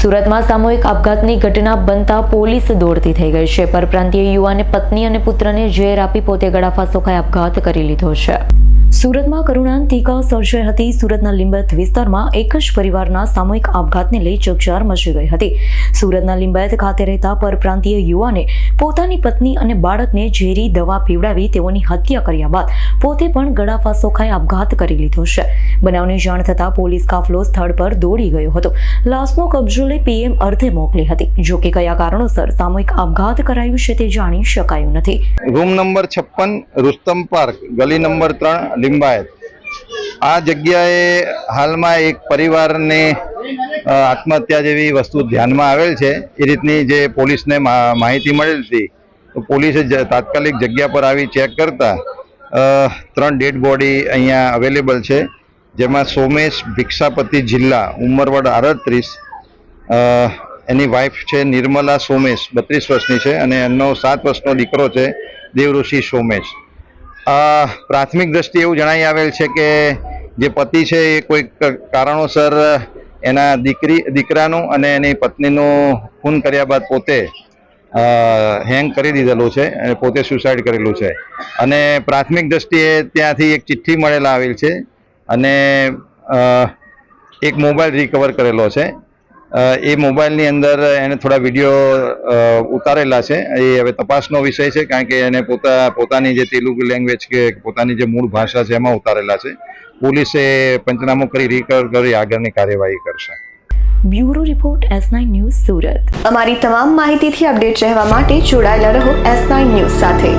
સુરતમાં સામૂહિક આપઘાતની ઘટના બનતા પોલીસ દોડતી થઈ ગઈ છે। પરપ્રાંતીય યુવાને પત્ની અને પુત્રને ઝેર આપી પોતે ગળાફાંસો ખાઈ આપઘાત કરી લીધો છે। સુરતમાં કરુણાંતિકા સર્જાઈ હતી। સુરતના લીંબાયત વિસ્તારમાં એક જ પરિવારના સામૂહિક આપઘાતને લઈ ચકચાર મચી ગઈ હતી। સુરતના લીંબાયત ખાતે રહેતા પરપ્રાંતીય યુવાને પોતાની પત્ની અને બાળકને ઝેરી દવા પીવડાવી તેઓની હત્યા કર્યા બાદ પોતે પણ ગળાફાંસો ખાઈ આપઘાત કરી લીધો છે। બનાવની જાણ થતાં પોલીસ કાફલો સ્થળ પર દોડી ગયો હતો। લાશનો કબજો લઈ પીએમ અર્થે મોકલી હતી। જો કે કયા કારણોસર સામૂહિક આપઘાત કરાયું છે તે જાણી શકાયું નથી। રૂમ નંબર 56 रुस्तम पार्क गली नंबर 3 लिंबायत आ जग्याए हालમાં એક પરિવારને આત્મહત્યા જેવી વસ્તુ ધ્યાનમાં આવેલ છે। એ રીતની જે પોલીસને માહિતી મળેલ હતી તો પોલીસે તાત્કાલિક જગ્યા પર આવી ચેક કરતા 3 ડેડ બોડી અહીંયા અવેલેબલ છે, જેમાં સોમેશ ભિક્ષાપતિ જિલ્લા ઉંમર વર્ષ 38, એની વાઇફ છે નિર્મલા સોમેશ 32 વર્ષની છે અને એનો 7 વર્ષનો દીકરો છે દેવઋષિ સોમેશ। પ્રાથમિક દ્રષ્ટિએ એવું જણાઈ આવેલ છે કે જે પતિ છે એ કોઈ કારણોસર એના દીકરાનું અને એની પત્નીનું ખૂન કર્યા બાદ પોતે હેંગ કરી દીધેલું છે અને પોતે સુસાઇડ કરેલું છે। અને પ્રાથમિક દ્રષ્ટિએ ત્યાંથી એક ચિઠ્ઠી મળેલા આવેલ છે અને એક મોબાઈલ રિકવર કરેલો છે। એ મોબાઈલની અંદર એને થોડા વિડીયો ઉતારેલા છે। એ હવે તપાસનો વિષય છે, કારણ કે એને પોતાની જે તેલુગુ લેંગ્વેજ કે પોતાની જે મૂળ ભાષા છે એમાં ઉતારેલા છે। પોલીસે પંચનામું કરી રિકવર કરી આગળની કાર્યવાહી કરશે। Bureau report S9 news Surat. અમારી તમામ માહિતીથી અપડેટ રહેવા માટે જોડાયેલા રહો S9 ન્યૂઝ સાથે।